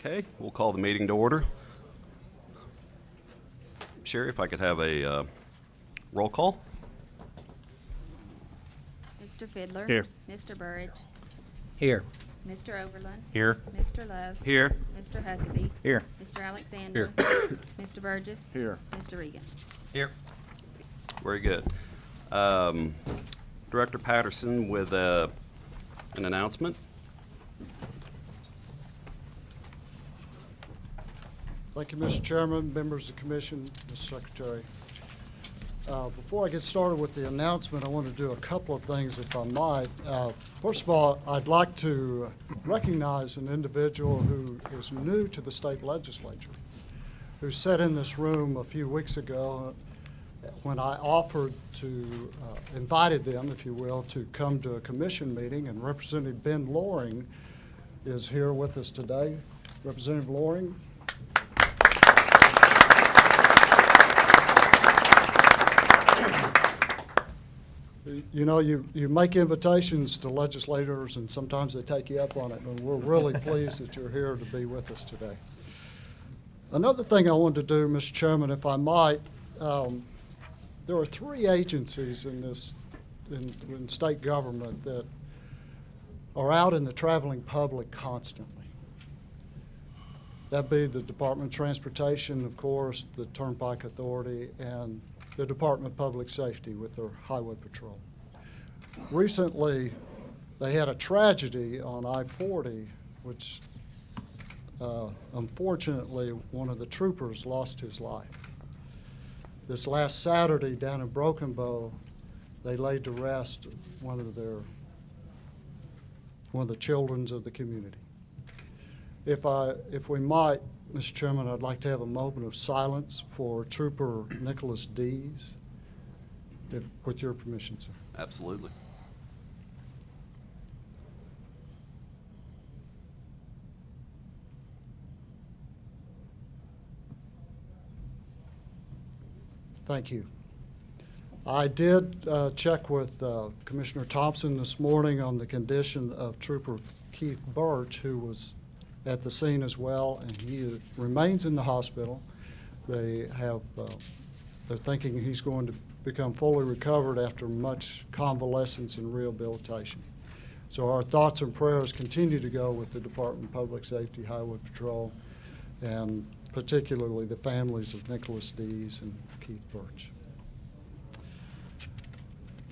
Okay, we'll call the meeting to order. Sherry, if I could have a roll call. Mr. Fiddler. Here. Mr. Burridge. Here. Mr. Overland. Here. Mr. Love. Here. Mr. Huckabee. Here. Mr. Alexander. Mr. Burgess. Here. Mr. Regan. Here. Very good. Director Patterson with an announcement. Thank you, Mr. Chairman, members of the commission, Mr. Secretary. Before I get started with the announcement, I want to do a couple of things, if I might. First of all, I'd like to recognize an individual who is new to the state legislature, who sat in this room a few weeks ago when I offered to, invited them, if you will, to come to a commission meeting, and Representative Ben Loring is here with us today. Representative Loring. You know, you make invitations to legislators, and sometimes they take you up on it, and we're really pleased that you're here to be with us today. Another thing I wanted to do, Mr. Chairman, if I might, there are three agencies in state government that are out in the traveling public constantly. That'd be the Department of Transportation, of course, the Turnpike Authority, and the Department of Public Safety with their Highway Patrol. Recently, they had a tragedy on I-40, which unfortunately one of the troopers lost his life. This last Saturday down in Broken Bow, they laid to rest one of the children of the community. If we might, Mr. Chairman, I'd like to have a moment of silence for Trooper Nicholas Dees, with your permission, sir. Absolutely. Thank you. I did check with Commissioner Thompson this morning on the condition of Trooper Keith Birch, who was at the scene as well, and he remains in the hospital. They have, they're thinking he's going to become fully recovered after much convalescence and rehabilitation. So our thoughts and prayers continue to go with the Department of Public Safety, Highway Patrol, and particularly the families of Nicholas Dees and Keith Birch.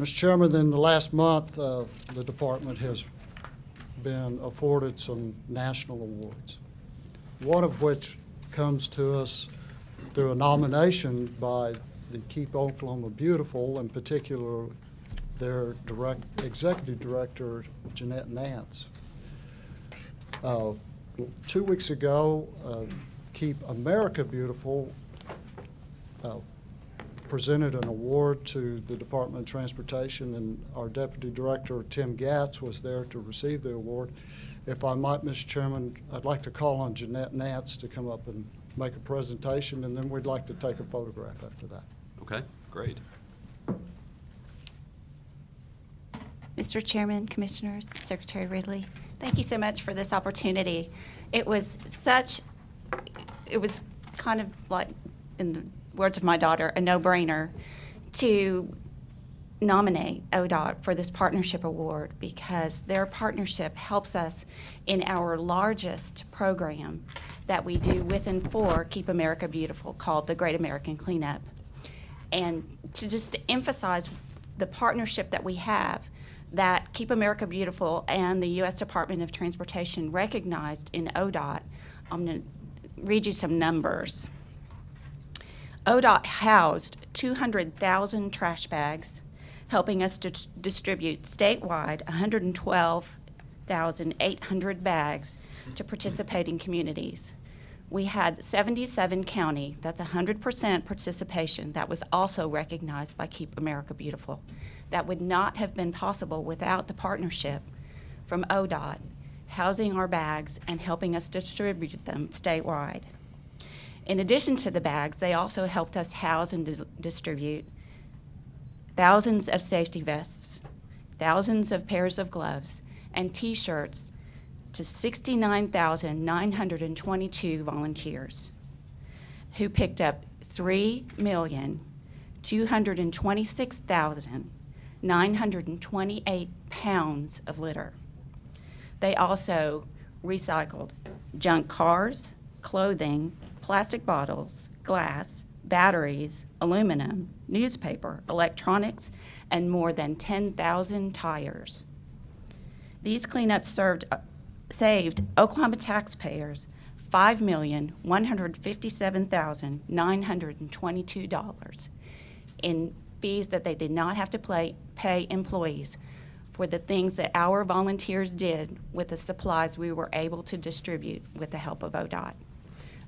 Mr. Chairman, in the last month, the department has been afforded some national awards, one of which comes to us through a nomination by the Keep Oklahoma Beautiful, in particular their executive director, Jeanette Nance. 2 weeks ago, Keep America Beautiful presented an award to the Department of Transportation, and our Deputy Director, Tim Gatz, was there to receive the award. If I might, Mr. Chairman, I'd like to call on Jeanette Nance to come up and make a presentation, and then we'd like to take a photograph after that. Okay, great. Mr. Chairman, Commissioners, Secretary Ridley, thank you so much for this opportunity. It was kind of like, in the words of my daughter, a no-brainer to nominate ODOT for this partnership award, because their partnership helps us in our largest program that we do with and for Keep America Beautiful, called the Great American Cleanup. And to just emphasize the partnership that we have, that Keep America Beautiful and the U.S. Department of Transportation recognized in ODOT, I'm going to read you some numbers. ODOT housed 200,000 trash bags, helping us to distribute statewide 112,800 bags to participating communities. We had 77 county, that's 100% participation, that was also recognized by Keep America Beautiful. That would not have been possible without the partnership from ODOT housing our bags and helping us distribute them statewide. In addition to the bags, they also helped us house and distribute thousands of safety vests, thousands of pairs of gloves, and T-shirts to 69,922 volunteers who picked up 3,226,928 pounds of litter. They also recycled junk cars, clothing, plastic bottles, glass, batteries, aluminum, newspaper, electronics, and more than 10,000 tires. These cleanups saved Oklahoma taxpayers $5,157,922 in fees that they did not have to pay employees for the things that our volunteers did with the supplies we were able to distribute with the help of ODOT.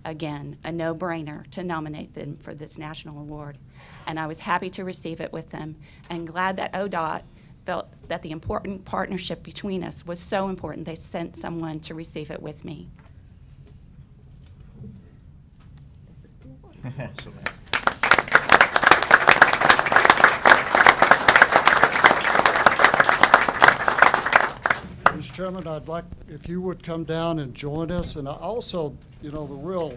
Again, a no-brainer to nominate them for this national award. And I was happy to receive it with them and glad that ODOT felt that the important partnership between us was so important they sent someone to receive it with me. Mr. Chairman, I'd like if you would come down and join us. And I also, you know, the real,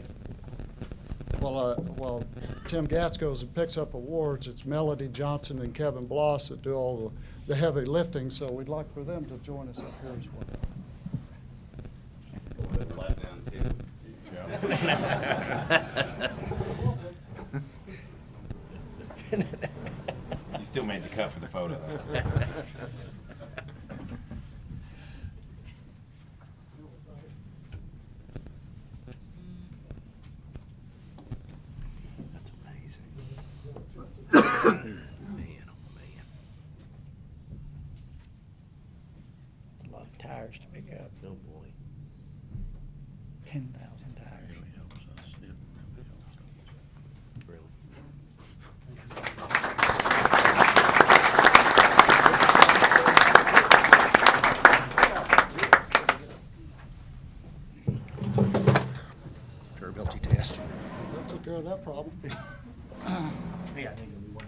well, Tim Gatz goes and picks up awards. It's Melody Johnson and Kevin Bloss that do all the heavy lifting. So we'd like for them to join us up here as well. You still made the cut for the photo. That's amazing. Man, oh man. A lot of tires to pick up. Oh boy. 10,000 tires. Really. Durability test. That took care of that problem. Yeah, I think it'll be one.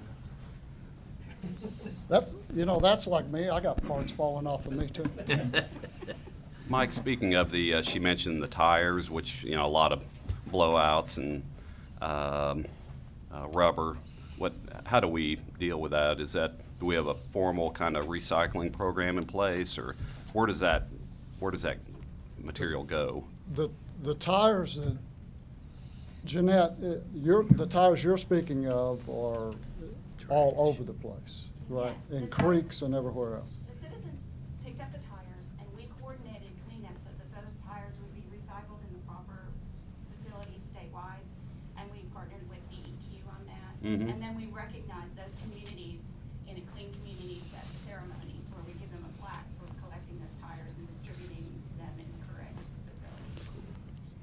That's, you know, that's like me. I got parts falling off of me too. Mike, speaking of the, she mentioned the tires, which, you know, a lot of blowouts and rubber. How do we deal with that? Do we have a formal kind of recycling program in place, or where does that material go? The tires that, Jeanette, the tires you're speaking of are all over the place, right? Yes, In the creeks and everywhere else. The citizens picked up the tires, and we coordinated cleanup so that those tires would be recycled in the proper facilities statewide, and we partnered with DEQ on that. Mhm. And then we recognized those communities in a Clean Communities ceremony, where we give them a plaque for collecting those tires and distributing them in the correct facility.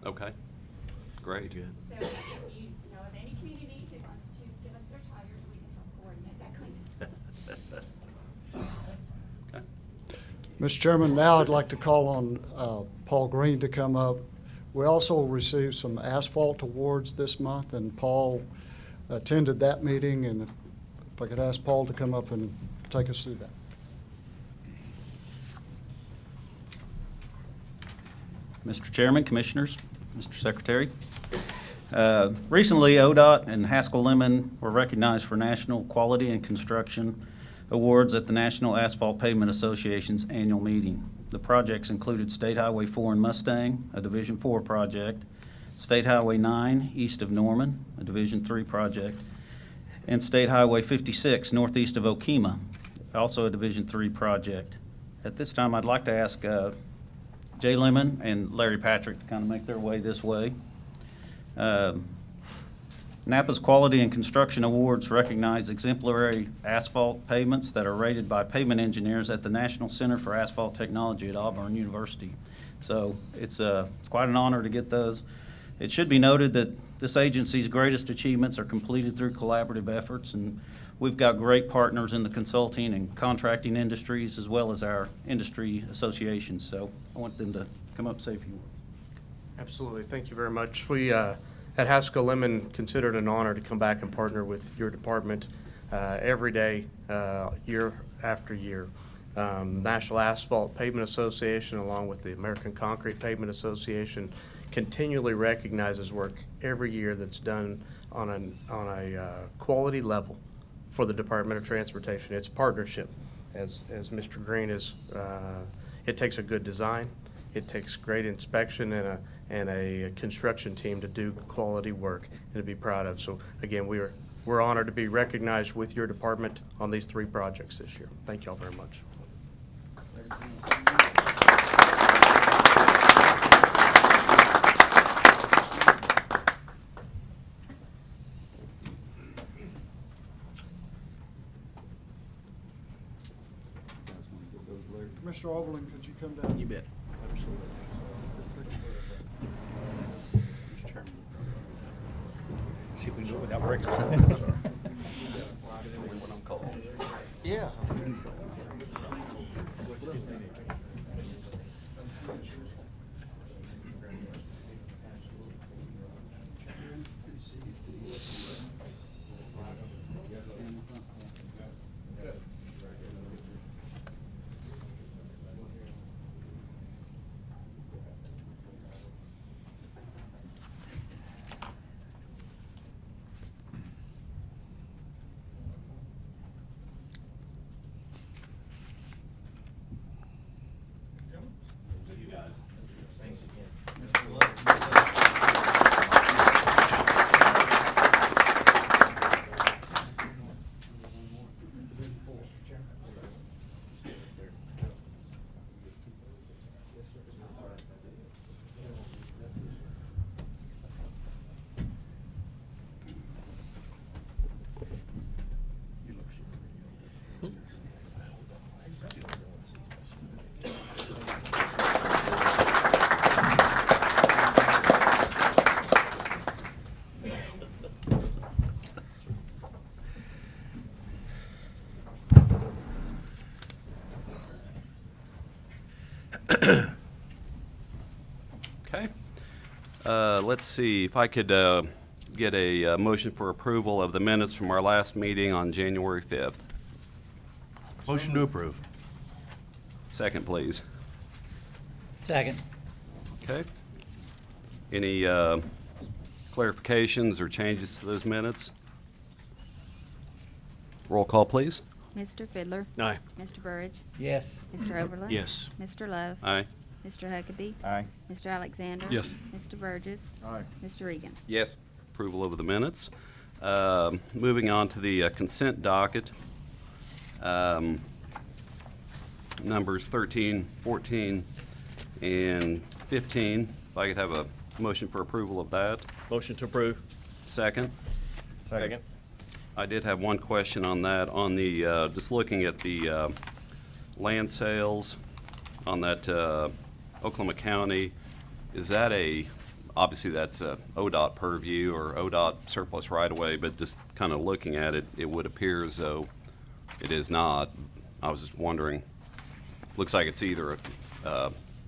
Okay, great. Good. So if you know of any community that wants to give us their tires, we can help coordinate that cleanup. Okay. Mr. Chairman, now I'd like to call on Paul Green to come up. We also received some asphalt awards this month, and Paul attended that meeting, and if I could ask Paul to come up and take us through that. Mr. Chairman, Commissioners, Mr. Secretary. Recently, ODOT and Haskell Lemon were recognized for National Quality in Construction Awards at the National Asphalt Pavement Association's annual meeting. The projects included State Highway 4 in Mustang, a Division 4 project, State Highway 9 east of Norman, a Division 3 project, and State Highway 56 northeast of Okemah, also a Division 3 project. At this time, I'd like to ask Jay Lemon and Larry Patrick to kind of make their way this way. Napa's Quality and Construction Awards recognize exemplary asphalt pavements that are rated by pavement engineers at the National Center for Asphalt Technology at Auburn University. So it's quite an honor to get those. It should be noted that this agency's greatest achievements are completed through collaborative efforts, and we've got great partners in the consulting and contracting industries as well as our industry associations. So I want them to come up and say a few words. Absolutely. Thank you very much. We at Haskell Lemon consider it an honor to come back and partner with your department every day, year after year. National Asphalt Pavement Association, along with the American Concrete Pavement Association, continually recognizes work every year that's done on a quality level for the Department of Transportation. It's partnership, as Mr. Green is. It takes a good design, it takes great inspection and a construction team to do quality work and to be proud of. So again, we're honored to be recognized with your department on these 3 projects this year. Thank you all very much. Commissioner Overland, could you come down? You bet. See if we can do it without breaking. Yeah. Okay. Let's see, if I could get a motion for approval of the minutes from our last meeting on January 5th. Motion to approve. Second, please. Second. Okay. Any clarifications or changes to those minutes? Roll call, please. Mr. Fiddler. Aye. Mr. Burridge. Yes. Mr. Overland. Yes. Mr. Love. Aye. Mr. Huckabee. Aye. Mr. Alexander. Yes. Mr. Burgess. Aye. Mr. Regan. Yes. Approval of the minutes. Moving on to the consent docket. Numbers 13, 14, and 15. If I could have a motion for approval of that. Motion to approve. Second. Second. I did have one question on that, on the, just looking at the land sales on that Oklahoma County. Is that obviously that's a ODOT purview or ODOT surplus right-of-way, but just kind of looking at it, it would appear as though it is not. I was just wondering, looks like it's either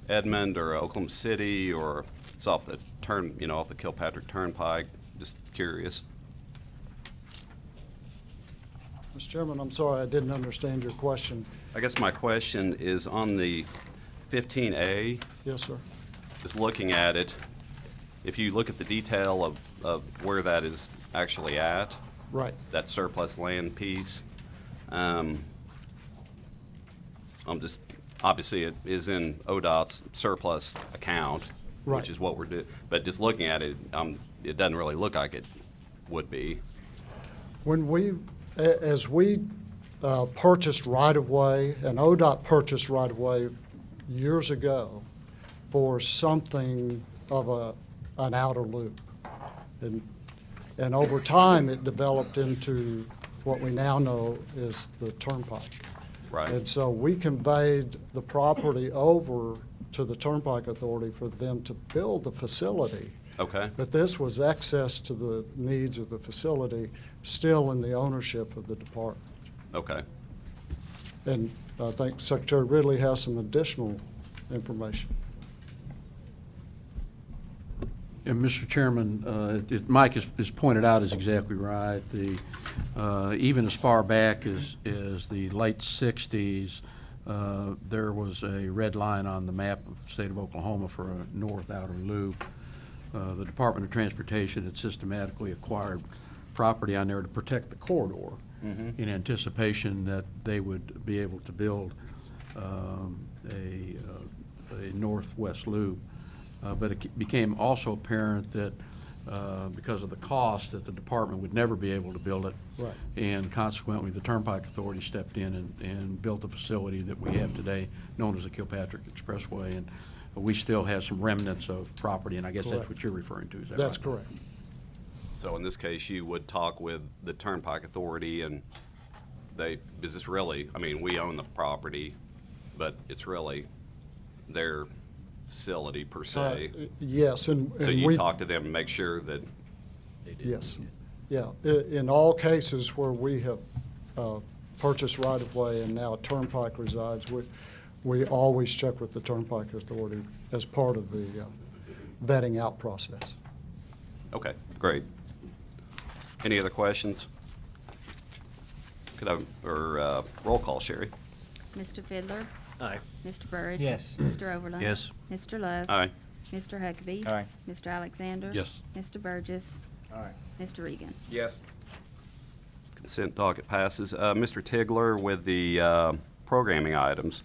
Edmond or Oklahoma City, or it's off the off the Kilpatrick Turnpike. Just curious. Mr. Chairman, I'm sorry, I didn't understand your question. I guess my question is on the 15A, Yes, sir. just looking at it, if you look at the detail of where that is actually at, Right. that surplus land piece, I'm just, obviously it is in ODOT's surplus account, Right. which is what we're doing, but just looking at it, it doesn't really look like it would be. When as we purchased right-of-way, and ODOT purchased right-of-way years ago for something of an outer loop. And over time, it developed into what we now know is the turnpike. Right. And so we conveyed the property over to the Turnpike Authority for them to build the facility. Okay. But this was access to the needs of the facility, still in the ownership of the department. Okay. And I think Secretary Ridley has some additional information. And Mr. Chairman, Mike has pointed out is exactly right. Even as far back as the late 60s, there was a red line on the map of the state of Oklahoma for a north outer loop. The Department of Transportation had systematically acquired property on there to protect the corridor in anticipation that they would be able to build a northwest loop. But it became also apparent that because of the cost, that the department would never be able to build it. Right. And consequently, the Turnpike Authority stepped in and built the facility that we have today, known as the Kilpatrick Expressway. And we still have some remnants of property, and I guess that's Correct. what you're referring to, is that right? That's correct. So in this case, you would talk with the Turnpike Authority and is this really, I mean, we own the property, but it's really their facility per se. Yes, and So and you we, talk to them and make sure that, yes. Yeah, in all cases where we have purchased right-of-way and now Turnpike resides, we always check with the Turnpike Authority as part of the vetting out process. okay, great. Any other questions? Could I, or roll call, Sherry? Mr. Fiddler? Aye. Mr. Burridge? Yes. Mr. Overland? Yes. Mr. Love? Aye. Mr. Huckabee? Aye. Mr. Alexander? Yes. Mr. Burgess? Aye. Mr. Regan? Yes. Consent docket passes. Mr. Tigler with the programming items.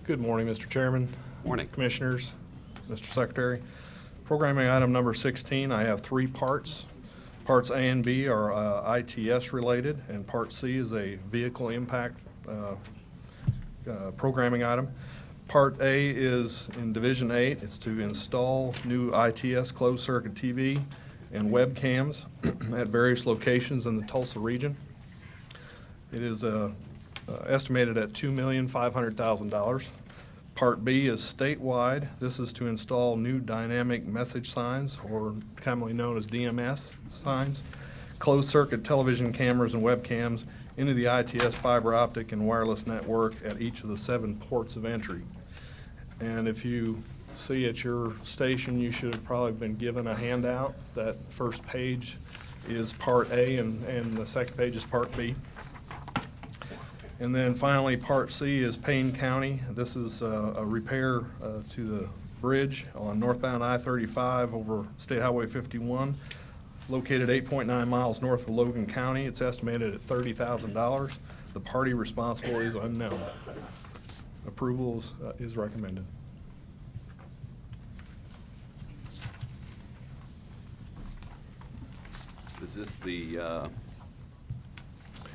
Good morning, Mr. Chairman. Morning. Commissioners, Mr. Secretary. Programming item number 16, I have 3 parts. Parts A and B are ITS related, and Part C is a vehicle impact programming item. Part A is in Division 8. It's to install new ITS closed-circuit TV and webcams at various locations in the Tulsa region. It is estimated at $2,500,000. Part B is statewide. This is to install new dynamic message signs, or commonly known as DMS signs, closed-circuit television cameras and webcams into the ITS fiber optic and wireless network at each of the 7 ports of entry. And if you see at your station, you should have probably been given a handout. That first page is Part A, and the second page is Part B. And then finally, Part C is Payne County. This is a repair to the bridge on northbound I-35 over State Highway 51, located 8.9 miles north of Logan County. It's estimated at $30,000. The party responsible is unknown. Approval is recommended. Is this the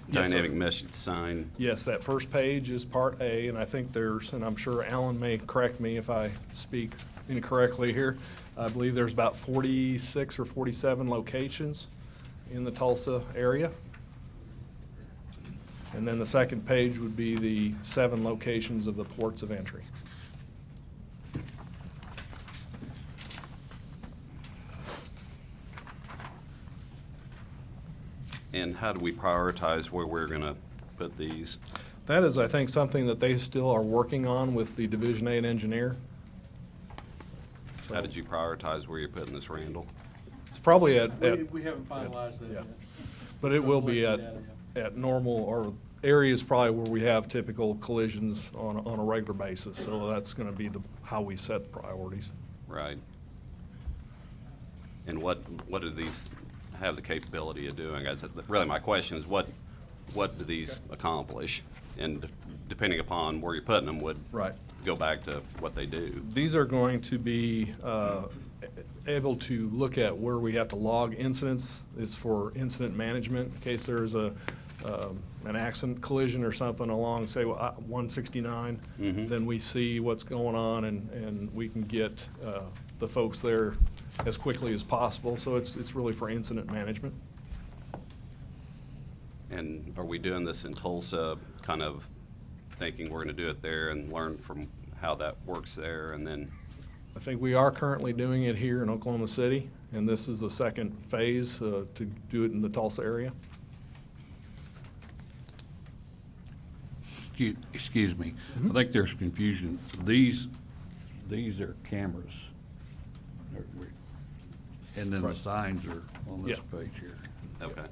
Yes, sir. dynamic message sign? Yes, that first page is Part A, and I think there's, and I'm sure Alan may correct me if I speak incorrectly here, I believe there's about 46 or 47 locations in the Tulsa area. And then the second page would be the 7 locations of the ports of entry. And how do we prioritize where we're going to put these? That is, I think, something that they still are working on with the Division 8 engineer. So How did you prioritize where you're putting this, Randall? It's probably at, We haven't finalized that yeah. yet. but it will be Collecting data, at normal, or areas probably where we have typical collisions on a regular basis. So that's gonna be how we set priorities. Right. And what do these have the capability of doing? Really, my question is, what do these accomplish? And depending upon where you're putting them would Right. go back to what they do. These are going to be able to look at where we have to log incidents. It's for incident management, in case there's an accident, collision or something along, say, 169. Then we see what's going on, and we can get the folks there as quickly as possible. So it's really for incident management. And are we doing this in Tulsa, kind of thinking we're going to do it there and learn from how that works there, and then? I think we are currently doing it here in Oklahoma City, and this is the second phase to do it in the Tulsa area. Excuse me, I think there's confusion. These are cameras. And then the signs are on this Yeah. page here. Okay.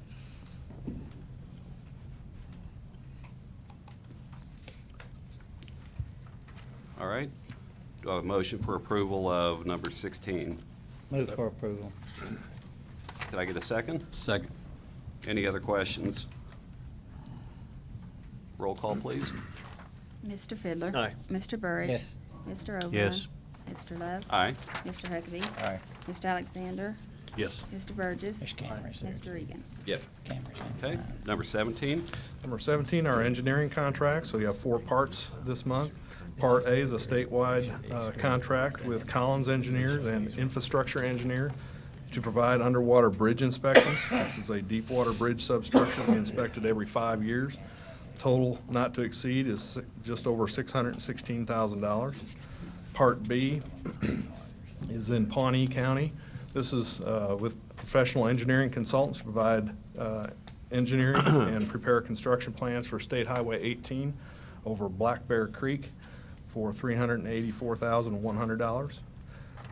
All right. Do I have a motion for approval of number 16? Move for approval. Could I get a second? Second. Any other questions? Roll call, please. Mr. Fiddler. Aye. Mr. Burridge. Yes. Mr. Oberlin. Yes. Mr. Love. Aye. Mr. Huckabee. Aye. Mr. Alexander. Yes. Mr. Burgess. There's cameras there. Mr. Regan. Yes. Cameras on Okay. signs. Number 17. Number 17, our engineering contract. So we have 4 parts this month. Part A is a statewide contract with Collins Engineers and Infrastructure Engineer to provide underwater bridge inspections. This is a deep water bridge substructure to be inspected every 5 years. Total not to exceed is just over $616,000. Part B is in Pawnee County. This is with professional engineering consultants to provide engineering and prepare construction plans for State Highway 18 over Black Bear Creek for $384,100.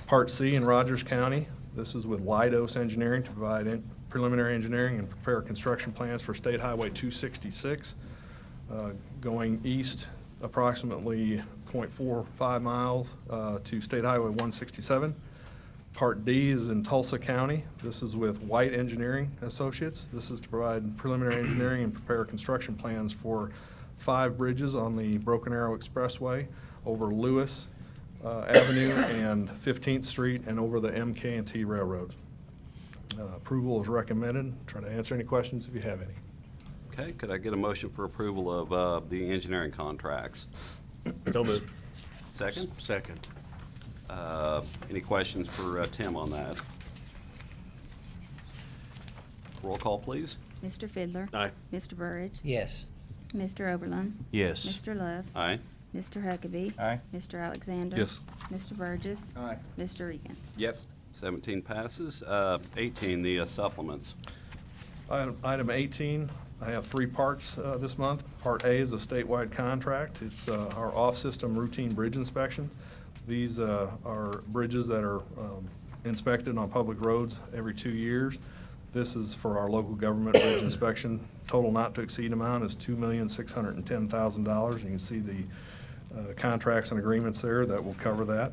Part C in Rogers County. This is with Leidos Engineering to provide preliminary engineering and prepare construction plans for State Highway 266, going east approximately 0.45 miles to State Highway 167. Part D is in Tulsa County. This is with White Engineering Associates. This is to provide preliminary engineering and prepare construction plans for 5 bridges on the Broken Arrow Expressway over Lewis Avenue and 15th Street and over the MK&T Railroad. Approval is recommended. Try to answer any questions if you have any. Okay, could I get a motion for approval of the engineering contracts? So moved. Second? Second. Any questions for Tim on that? Roll call, please. Mr. Fiddler. Aye. Mr. Burridge. Yes. Mr. Oberlin. Yes. Mr. Love. Aye. Mr. Huckabee. Aye. Mr. Alexander. Yes. Mr. Burgess. Aye. Mr. Regan. Yes. 17 passes. 18, the supplements. Item 18, I have 3 parts this month. Part A is a statewide contract. It's our off-system routine bridge inspection. These are bridges that are inspected on public roads every 2 years. This is for our local government bridge inspection. Total not to exceed amount is $2,610,000. You can see the contracts and agreements there that will cover that.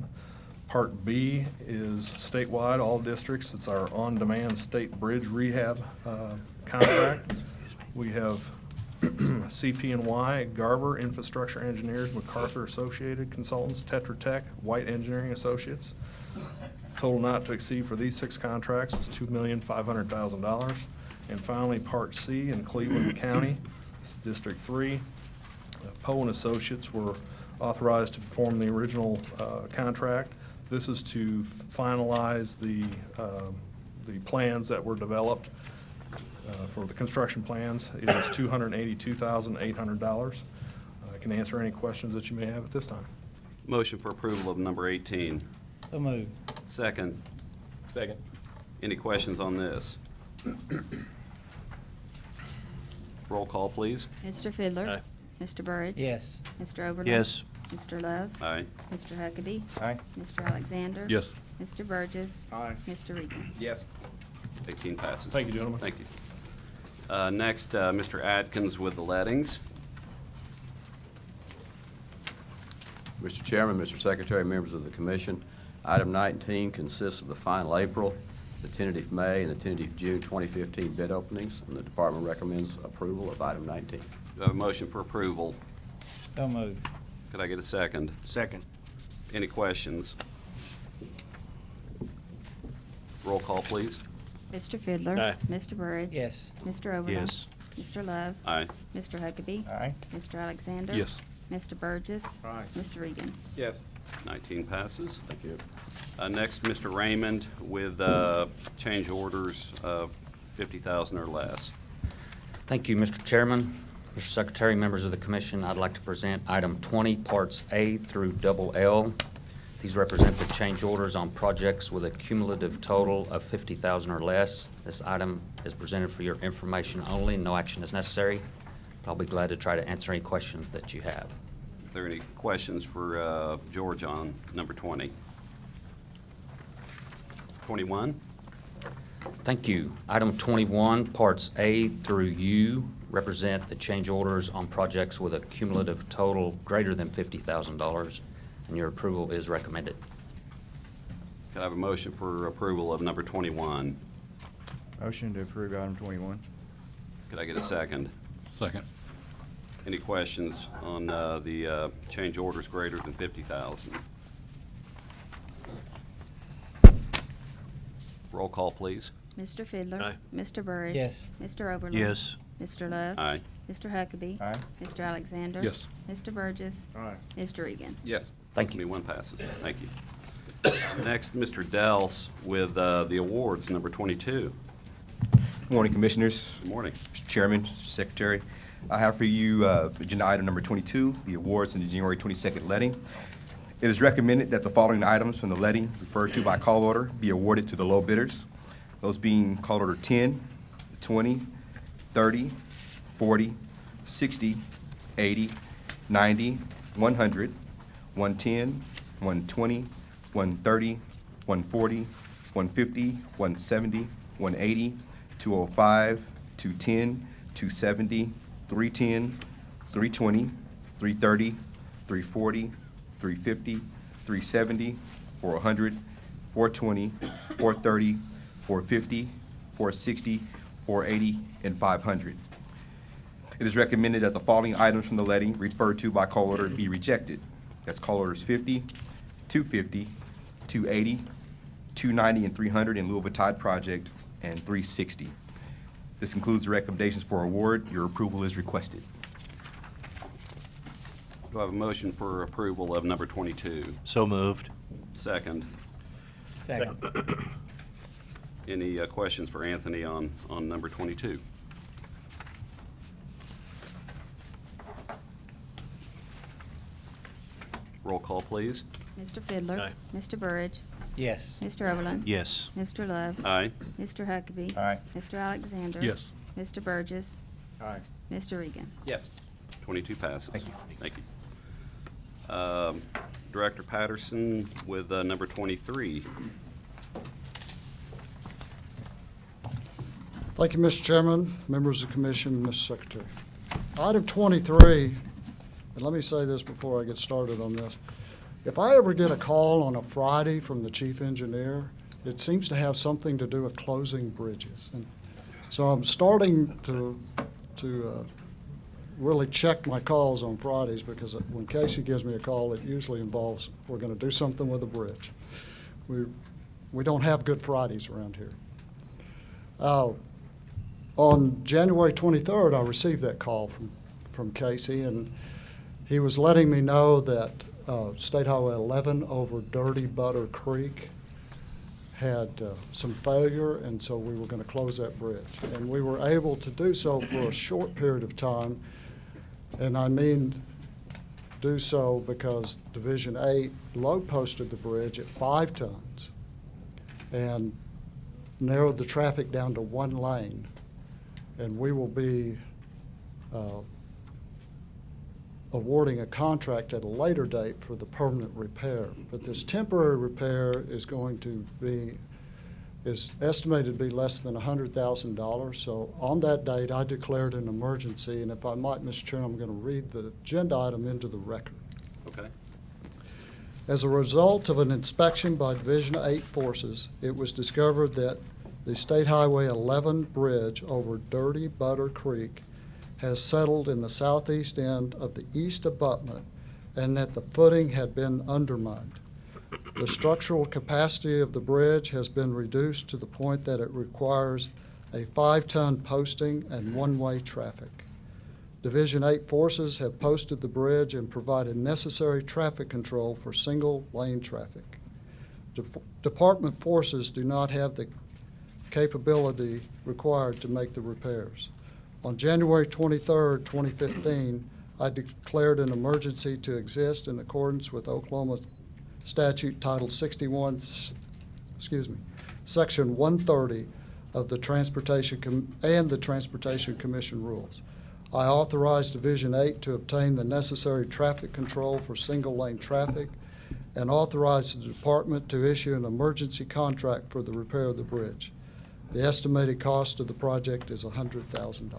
Part B is statewide, all districts. It's our on-demand state bridge rehab contract. We have CP&Y, Garber Infrastructure Engineers, MacArthur Associated Consultants, Tetra Tech, White Engineering Associates. Total not to exceed for these 6 contracts is $2,500,000. And finally, Part C in Cleveland County, District 3. Poe and Associates were authorized to perform the original contract. This is to finalize the plans that were developed for the construction plans. It is $282,800. I can answer any questions that you may have at this time. Motion for approval of number 18. So moved. Second. Second. Any questions on this? Roll call, please. Mr. Fiddler. Aye. Mr. Burridge. Yes. Mr. Oberlin. Yes. Mr. Love. Aye. Mr. Huckabee. Aye. Mr. Alexander. Yes. Mr. Burgess. Aye. Mr. Regan. Yes. 18 passes. Thank you, gentlemen. Thank you. Next, Mr. Atkins with the lettings. Mr. Chairman, Mr. Secretary, members of the commission, item 19 consists of the final April, the tentative May, and the tentative June 2015 bid openings, and the department recommends approval of item 19. Do I have a motion for approval? So moved. Could I get a second? Second. Any questions? Roll call, please. Mr. Fiddler. Aye. Mr. Burridge. Yes. Mr. Oberlin. Yes. Mr. Love. Aye. Mr. Huckabee. Aye. Mr. Alexander. Yes. Mr. Burgess. Aye. Mr. Regan. Yes. 19 passes. Thank you. Next, Mr. Raymond with change orders of $50,000 or less. Thank you, Mr. Chairman. Mr. Secretary, members of the commission, I'd like to present item 20, parts A through double L. These represent the change orders on projects with a cumulative total of $50,000 or less. This item is presented for your information only. No action is necessary. I'll be glad to try to answer any questions that you have. Are there any questions for George on number 20? 21? Thank you. Item 21, parts A through U, represent the change orders on projects with a cumulative total greater than $50,000. and your approval is recommended. Could I have a motion for approval of number 21? Motion to approve item 21. Could I get a second? Second. Any questions on the change orders greater than 50,000? Roll call, please. Mr. Fiddler. Aye. Mr. Burridge. Yes. Mr. Oberlin. Yes. Mr. Love. Aye. Mr. Huckabee. Aye. Mr. Alexander. Yes. Mr. Burgess. Aye. Mr. Regan. Yes. Thank you. 21 passes. Thank you. Next, Mr. Dels with the awards, number 22. Good morning, Commissioners, Good morning. Mr. Chairman, Mr. Secretary. I have for you agenda item number 22, the awards in the January 22nd letting. It is recommended that the following items from the letting referred to by call order be awarded to the low bidders, those being call order 10, 20, 30, 40, 60, 80, 90, 100, 110, 120, 130, 140, 150, 170, 180, 205, 210, 270, 310, 320, 330, 340, 350, 370, 400, 420, 430, 450, 460, 480, and 500. It is recommended that the following items from the letting referred to by call order be rejected. That's call orders 50, 250, 280, 290, and 300 in lieu of a tied project, and 360. This concludes the recommendations for award. Your approval is requested. Do I have a motion for approval of number 22? So moved. Second. Second. Any questions for Anthony on number 22? Roll call, please. Mr. Fiddler. Aye. Mr. Burridge. Yes. Mr. Oberlin. Yes. Mr. Love. Aye. Mr. Huckabee. Aye. Mr. Alexander. Yes. Mr. Burgess. Aye. Mr. Regan. Yes. 22 passes. Thank you. Thank you. Director Patterson with number 23. Thank you, Mr. Chairman, members of the commission, Mr. Secretary. Item 23, and let me say this before I get started on this. If I ever get a call on a Friday from the chief engineer, it seems to have something to do with closing bridges. And so I'm starting to really check my calls on Fridays, because when Casey gives me a call, it usually involves, we're going to do something with a bridge. We don't have Good Fridays around here. On January 23rd, I received that call from Casey, and he was letting me know that State Highway 11 over Dirty Butter Creek had some failure, and so we were going to close that bridge. And we were able to do so for a short period of time, and I mean do so because Division 8 load posted the bridge at 5 tons and narrowed the traffic down to 1 lane. And we will be awarding a contract at a later date for the permanent repair. But this temporary repair is estimated to be less than $100,000. So on that date, I declared an emergency. And if I might, Mr. Chairman, I'm going to read the agenda item into the record. Okay. As a result of an inspection by Division 8 forces, it was discovered that the State Highway 11 bridge over Dirty Butter Creek has settled in the southeast end of the east abutment, and that the footing had been undermined. The structural capacity of the bridge has been reduced to the point that it requires a 5-ton posting and one-way traffic. Division 8 forces have posted the bridge and provided necessary traffic control for single-lane traffic. Department forces do not have the capability required to make the repairs. On January 23rd, 2015, I declared an emergency to exist in accordance with Oklahoma Statute Title 61, Section 130 of the Transportation Commission rules. I authorized Division 8 to obtain the necessary traffic control for single-lane traffic, and authorized the department to issue an emergency contract for the repair of the bridge. The estimated cost of the project is $100,000.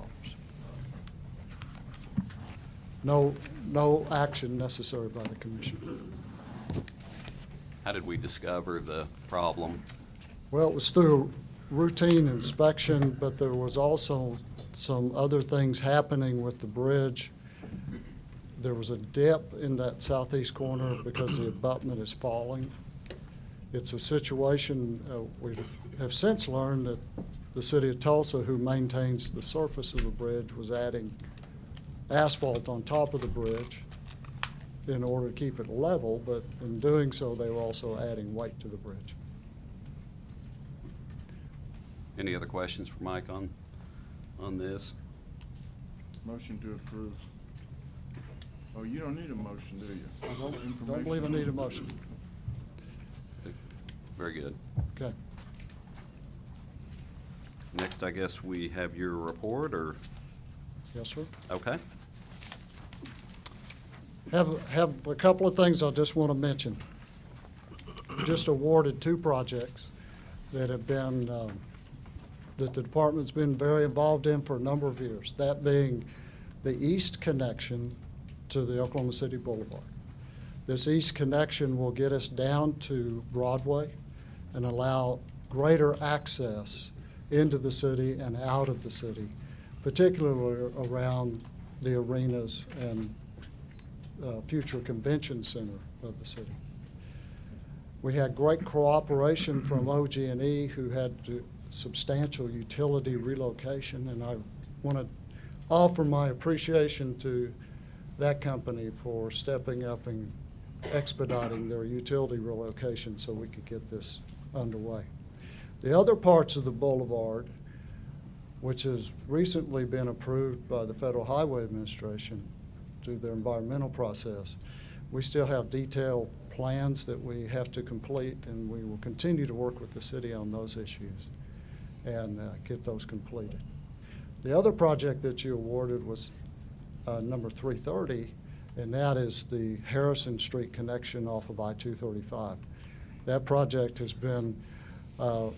No action necessary by the commission. How did we discover the problem? Well, it was through routine inspection, but there was also some other things happening with the bridge. There was a dip in that southeast corner because the abutment is falling. It's a situation, we have since learned that the city of Tulsa, who maintains the surface of the bridge, was adding asphalt on top of the bridge in order to keep it level, but in doing so, they were also adding weight to the bridge. Any other questions for Mike on this? Motion to approve. Oh, you don't need a motion, do you? I don't believe I need a motion. Very good. Okay. Next, I guess we have your report, or, Yes, sir. okay? Have a couple of things I just want to mention. Just awarded 2 projects that have been, that the department's been very involved in for a number of years. That being the east connection to the Oklahoma City Boulevard. This east connection will get us down to Broadway and allow greater access into the city and out of the city, particularly around the arenas and future convention center of the city. We had great cooperation from OG&E, who had substantial utility relocation, and I want to offer my appreciation to that company for stepping up and expediting their utility relocation so we could get this underway. The other parts of the boulevard, which has recently been approved by the Federal Highway Administration through their environmental process, we still have detailed plans that we have to complete, and we will continue to work with the city on those issues and get those completed. The other project that you awarded was number 330, and that is the Harrison Street connection off of I-235. That project has been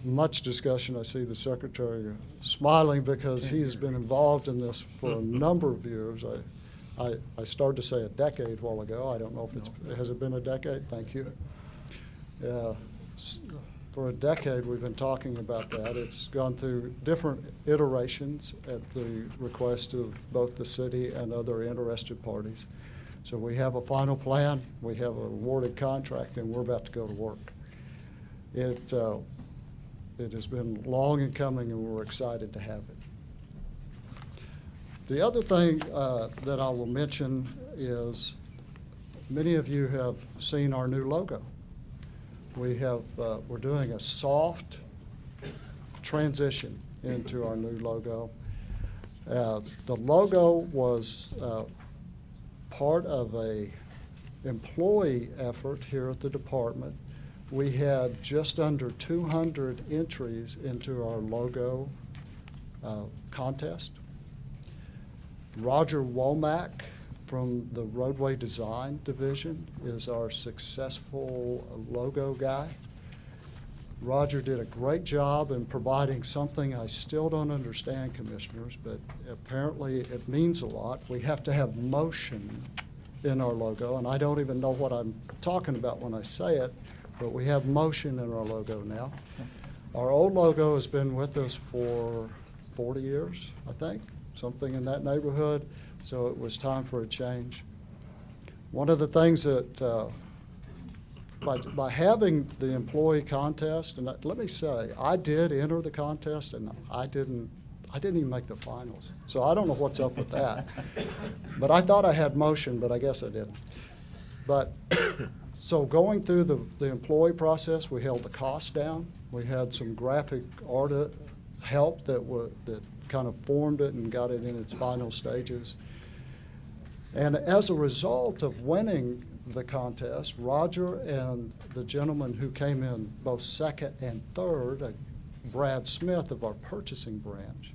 much discussion. I see the secretary smiling because he has been involved in this for a number of years. I started to say a decade a while ago. I don't know if has it been a decade? Thank you. For a decade, we've been talking about that. It's gone through different iterations at the request of both the city and other interested parties. So we have a final plan, we have an awarded contract, and we're about to go to work. It has been long in coming, and we're excited to have it. The other thing that I will mention is many of you have seen our new logo. We have, we're doing a soft transition into our new logo. The logo was part of a employee effort here at the department. We had just under 200 entries into our logo contest. Roger Womack from the Roadway Design Division is our successful logo guy. Roger did a great job in providing something I still don't understand, commissioners, but apparently it means a lot. We have to have motion in our logo, and I don't even know what I'm talking about when I say it, but we have motion in our logo now. Our old logo has been with us for 40 years, I think, something in that neighborhood, so it was time for a change. One of the things that by having the employee contest, and let me say, I did enter the contest, and I didn't even make the finals. So I don't know what's up with that. But I thought I had motion, but I guess I didn't. But so going through the employee process, we held the cost down. We had some graphic art help that kind of formed it and got it in its final stages. And as a result of winning the contest, Roger and the gentleman who came in both second and third, Brad Smith of our purchasing branch,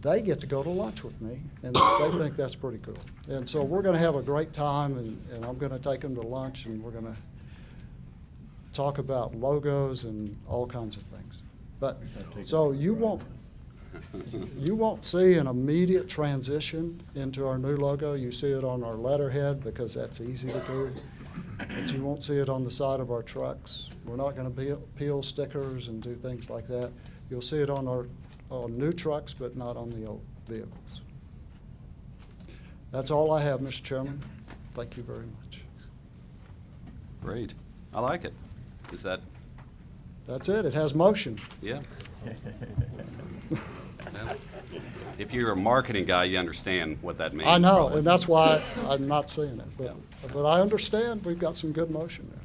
they get to go to lunch with me, and they think that's pretty cool. And so we're going to have a great time, and I'm going to take them to lunch, and we're going to talk about logos and all kinds of things. But so you won't see an immediate transition into our new logo. You see it on our letterhead because that's easy to do. but you won't see it on the side of our trucks. We're not going to peel stickers and do things like that. You'll see it on our new trucks, but not on the old vehicles. That's all I have, Mr. Chairman. Thank you very much. Great. I like it. Is that, That's it. It has motion. yeah? Well, if you're a marketing guy, you understand what that means. I know, probably. and that's why I'm not seeing it. But I understand we've got some good motion there.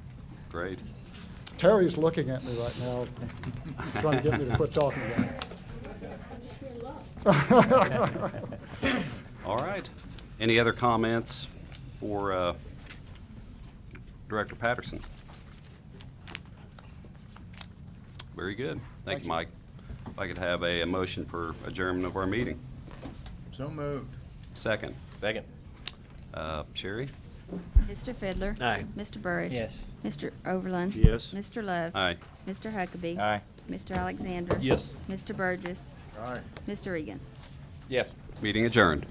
Great. Terry's looking at me right now, trying to get me to quit talking about it. All right. Any other comments for Director Patterson? Very good. Thank you, Mike. If I could have a motion for adjournment of our meeting. So moved. Second. Second. Sherry? Mr. Fiddler. Aye. Mr. Burridge. Yes. Mr. Overland. Yes. Mr. Love. Aye. Mr. Huckabee. Aye. Mr. Alexander. Yes. Mr. Burgess. Aye. Mr. Regan. Yes. Meeting adjourned.